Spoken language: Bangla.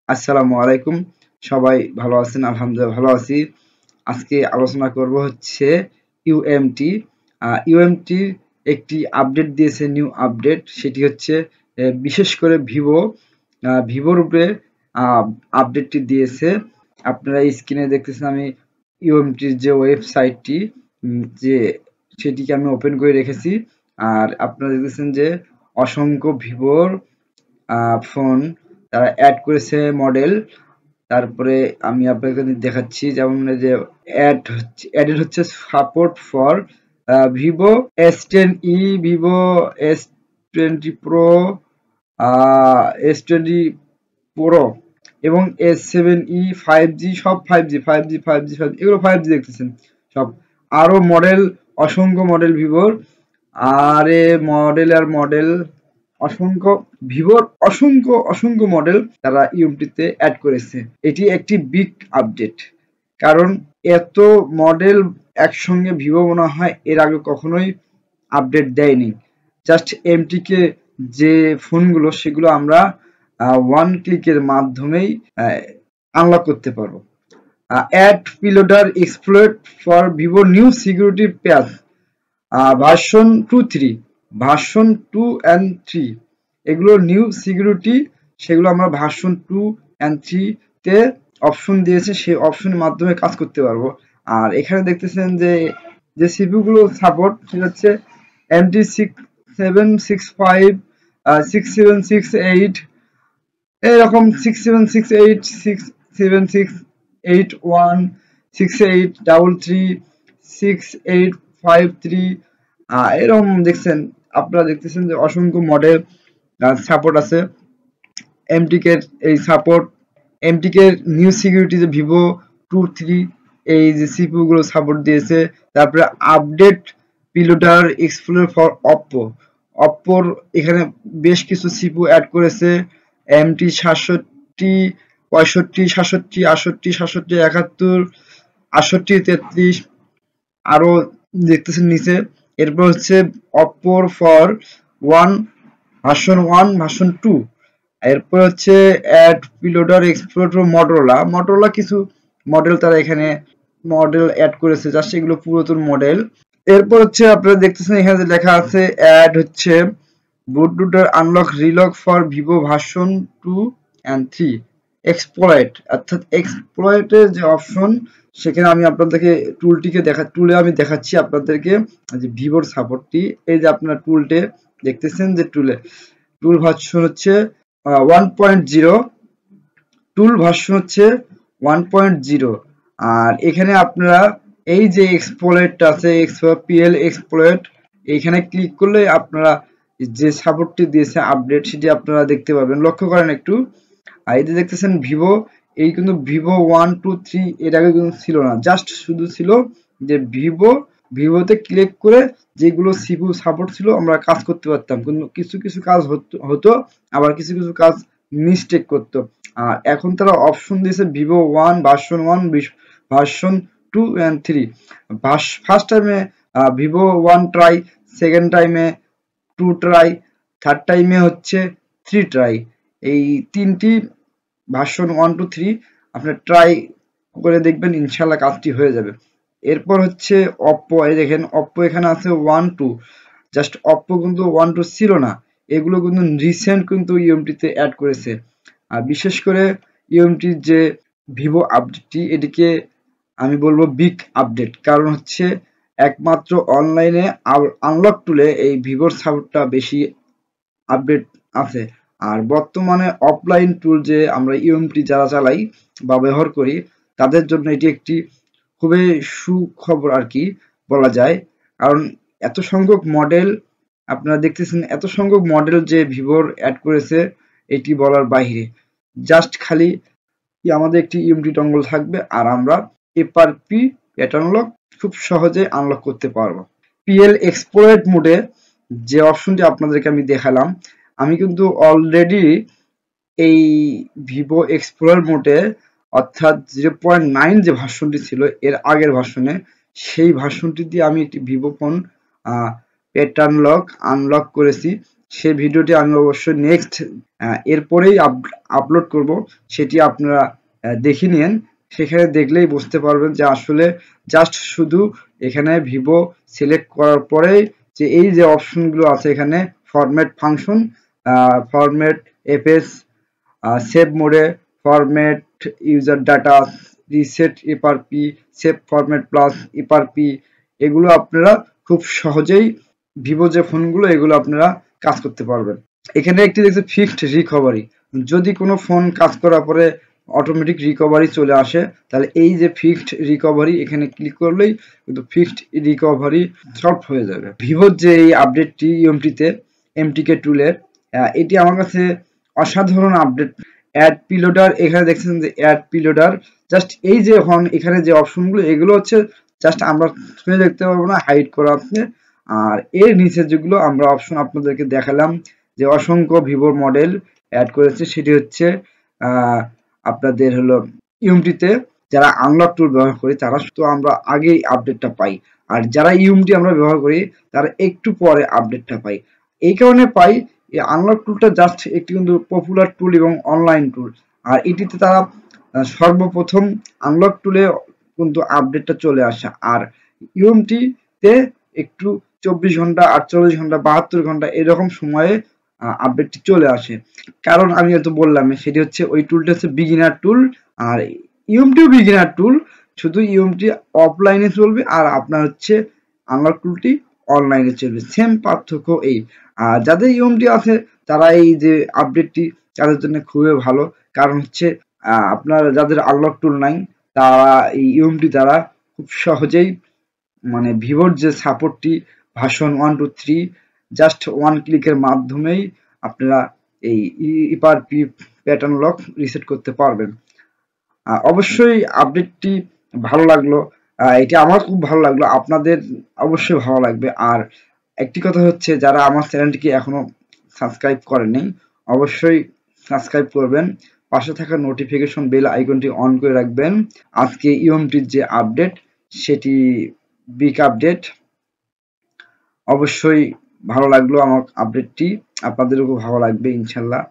আসসালামু আলাইকুম। সবাই ভালো আছেন? আলহামদুলিল্লাহ ভালো আছি। আজকে আলোচনা করব হচ্ছে ইউএমটি। ইউএমটির একটি আপডেট দিয়েছে, নিউ আপডেট। সেটি হচ্ছে বিশেষ করে ভিভোর উপরে আপডেটটি দিয়েছে। আপনারা স্ক্রিনে দেখতেছেন আমি ইউএমটির যে ওয়েবসাইটটি, যে সেটিকে আমি ওপেন করে রেখেছি। আর আপনারা দেখতেছেন যে অসংখ্য ভিভোর ফোন তারা অ্যাড করেছে মডেল। তারপরে আমি আপনাকে দেখাচ্ছি, যেমন এই যে অ্যাডেড হচ্ছে support for Vivo S10e, Vivo S20 Pro, S20 Pro এবং S7e 5G, সব 5G এগুলো 5G দেখতেছেন সব। আরো মডেল, অসংখ্য মডেল ভিভোর, আরে মডেল আর মডেল, অসংখ্য ভিভোর অসংখ্য মডেল তারা ইউএমটিতে অ্যাড করেছে। এটি একটি বিগ আপডেট, কারণ এত মডেল একসঙ্গে ভিভো মনে হয় এর আগে কখনোই আপডেট দেয়নি। জাস্ট এমটিকে যে ফোনগুলো, সেগুলো আমরা ওয়ান ক্লিকের মাধ্যমেই আনলক করতে পারবো। Add preloader exploit for Vivo new security patch version 2 and 3, এগুলো নিউ সিকিউরিটি, সেগুলো আমরা ভার্সন 2 অ্যান্ড 3 তে অপশন দিয়েছে, সেই অপশনের মাধ্যমে কাজ করতে পারবো। আর এখানে দেখতেছেন যে সিপিইউ গুলো সাপোর্ট, সেটা হচ্ছে MT765, 6768, এরকম 6768, 6768, 6833, 6853, এরকম দেখছেন। আপনারা দেখতেছেন যে অসংখ্য মডেল সাপোর্ট আছে। এমটিকে এই সাপোর্ট, এমটিকে নিউ সিকিউরিটি যে ভিভো 2 3, এই যে সিপিইউ গুলো সাপোর্ট দিয়েছে। তারপরে আপডেট পিলোডার এক্সপ্লোর ফর অপ্পোর এখানে বেশ কিছু সিপিইউ অ্যাড করেছে। MT67, 65, 67, 68, 67, 71, 68, 33, আরো দেখতেছেন নিচে। এরপর হচ্ছে অপ্পোর ফর ভার্সন 2। এরপর হচ্ছে অ্যাড পিলোডার এক্সপ্লোর মটোরোলা কিছু মডেল তারা এখানে মডেল অ্যাড করেছে, জাস্ট এগুলো পুরাতন মডেল। এরপর হচ্ছে আপনারা দেখতেছেন এখানে লেখা আছে অ্যাড হচ্ছে bootloader unlock relock for Vivo version 2 and 3 exploit, অর্থাৎ এক্সপ্লয়েটের যে অপশন, সেখানে আমি আপনাদেরকে টুলে আমি দেখাচ্ছি আপনাদেরকে যে ভিভোর সাপোর্টটি। এই যে আপনার টুলটে দেখতেছেন, যে টুল ভার্সন হচ্ছে 1.0, টুল ভার্সন হচ্ছে 1.0। আর এখানে আপনারা এই যে এক্সপ্লয়েটটা আছে, পিএল এক্সপ্লয়েট, এখানে ক্লিক করলে আপনারা যে সাপোর্টটি দিয়েছে আপডেট, সেটি আপনারা দেখতে পাবেন। লক্ষ্য করেন একটু, আর এই যে দেখতেছেন ভিভো, এই কিন্তু ভিভো 1 2 3 এর আগে কিন্তু ছিল না, জাস্ট শুধু ছিল যে ভিভোতে ক্লিক করে যেগুলো সিপিইউ সাপোর্ট ছিল আমরা কাজ করতে পারতাম, কিন্তু কিছু কাজ হতো, আবার কিছু কাজ মিস্টেক করতো। আর এখন তারা অপশন দিয়েছে Vivo version 1, version 2 and 3। First টাইমে ভিভো 1 ট্রাই, সেকেন্ড টাইমে 2 ট্রাই, থার্ড টাইমে হচ্ছে 3 ট্রাই। এই তিনটি ভার্সন 1 2 3 আপনি ট্রাই করে দেখবেন, ইনশাল্লাহ কাজটি হয়ে যাবে। এরপর হচ্ছে অপ্পো, এই দেখেন অপ্পো এখানে আছে 1 2, জাস্ট অপ্পো কিন্তু 1 2 ছিল না, এগুলো কিন্তু রিসেন্ট কিন্তু ইউএমটিতে অ্যাড করেছে। আর বিশেষ করে ইউএমটির যে ভিভো আপডেটটি, এটিকে আমি বলবো বিগ আপডেট, কারণ হচ্ছে একমাত্র অনলাইনে আনলক টুলে এই ভিভোর সাপোর্টটা বেশি আপডেট আছে। আর বর্তমানে অফলাইন টুল যে আমরা ইউএমটি যারা চালাই বা ব্যবহার করি, তাদের জন্য এটি একটি খুবই সুখবর আর কি বলা যায়। কারণ এত সংখ্যক মডেল আপনারা দেখতেছেন, এত সংখ্যক মডেল যে ভিভোর অ্যাড করেছে, এটি বলার বাইরে। জাস্ট খালি আমাদের একটি ইউএমটি ডঙ্গল থাকবে, আর আমরা এপারপি প্যাটার্ন লক খুব সহজে আনলক করতে পারবো। পিএল এক্সপ্লয়েট মোডে যে অপশনটি আপনাদেরকে আমি দেখালাম, আমি কিন্তু অলরেডি এই ভিভো এক্সপ্লোরার মোডে, অর্থাৎ 0.9 যে ভার্সনটি ছিল এর আগের ভার্সনে, সেই ভার্সনটি দিয়ে আমি একটি Vivo phone pattern lock unlock করেছি। সেই ভিডিওটি আমি অবশ্যই নেক্সট এরপরেই আপলোড করব, সেটি আপনারা দেখে নিন। সেখানে দেখলেই বুঝতে পারবেন যে আসলে জাস্ট শুধু এখানে ভিভো সিলেক্ট করার পরে যে এই যে অপশনগুলো আছে এখানে format function, format FS, safe মোডে, ফরম্যাট ইউজার ডাটা, রিসেট এপারপি, সেভ ফরম্যাট প্লাস এপারপি, এগুলো আপনারা খুব সহজেই ভিভো যে ফোনগুলো এগুলো আপনারা কাজ করতে পারবেন। এখানে একটি দেখছে ফিক্সড রিকভারি, যদি কোনো ফোন কাজ করার পরে অটোমেটিক রিকভারি চলে আসে, তাহলে এই যে ফিক্সড রিকভারি এখানে ক্লিক করলেই কিন্তু ফিক্সড রিকভারি সলভ হয়ে যাবে। ভিভোর যে এই আপডেটটি ইউএমটিতে MTK টুলের, এটি আমার কাছে অসাধারণ আপডেট। অ্যাড পিলোডার, এখানে দেখছেন যে অ্যাড পিলোডার, জাস্ট এই যে এখানে যে অপশনগুলো এগুলো হচ্ছে জাস্ট আমরা ছুঁয়ে দেখতে পারবো না, হাইড করা আছে। আর এর নিচে যেগুলো আমরা অপশন আপনাদেরকে দেখালাম যে অসংখ্য ভিভোর মডেল অ্যাড করেছে, সেটি হচ্ছে আপনাদের হলো ইউএমটিতে যারা আনলক টুল ব্যবহার করি তারা তো আমরা আগেই আপডেটটা পাই, আর যারা ইউএমটি আমরা ব্যবহার করি তারা একটু পরে আপডেটটা পাই। এই কারণে পাই, এই আনলক টুলটা জাস্ট একটি কিন্তু পপুলার টুল এবং অনলাইন টুল, আর এটিতে তারা সর্বপ্রথম আনলক টুলে কিন্তু আপডেটটা চলে আসে, আর ইউএমটি তে একটু 24 ঘন্টা, 48 ঘন্টা, 72 ঘন্টা এরকম সময়ে আপডেটটি চলে আসে। কারণ আমি তো বললাম সেটি হচ্ছে ওই টুলটা হচ্ছে বিগিনার টুল, আর ইউএমটিও বিগিনার টুল, শুধু ইউএমটি অফলাইনে চলবে আর আপনার হচ্ছে আনলক টুলটি অনলাইনে চলবে, সেম পার্থক্য এই। আর যাদের ইউএমটি আছে তারা এই যে আপডেটটি তাদের জন্য খুবই ভালো, কারণ হচ্ছে আপনার যাদের আনলক টুল নাই তারা এই ইউএমটি দ্বারা খুব সহজেই মানে ভিভোর যে সাপোর্টটি ভার্সন 1 2 3 জাস্ট ওয়ান ক্লিকের মাধ্যমেই আপনারা এই ইপারপি প্যাটার্ন লক রিসেট করতে পারবেন। অবশ্যই আপডেটটি ভালো লাগলো, এটা আমার খুব ভালো লাগলো, আপনাদের অবশ্যই ভালো লাগবে। আর একটি কথা হচ্ছে যারা আমার চ্যানেলটিকে এখনো সাবস্ক্রাইব করেনি অবশ্যই সাবস্ক্রাইব করবেন, পাশে থাকা নোটিফিকেশন বেল আইকনটি অন করে রাখবেন। আজকে ইউএমটির যে আপডেট সেটি বিগ আপডেট, অবশ্যই ভালো লাগলো আমার আপডেটটি, আপনাদেরও খুব ভালো লাগবে ইনশাল্লাহ।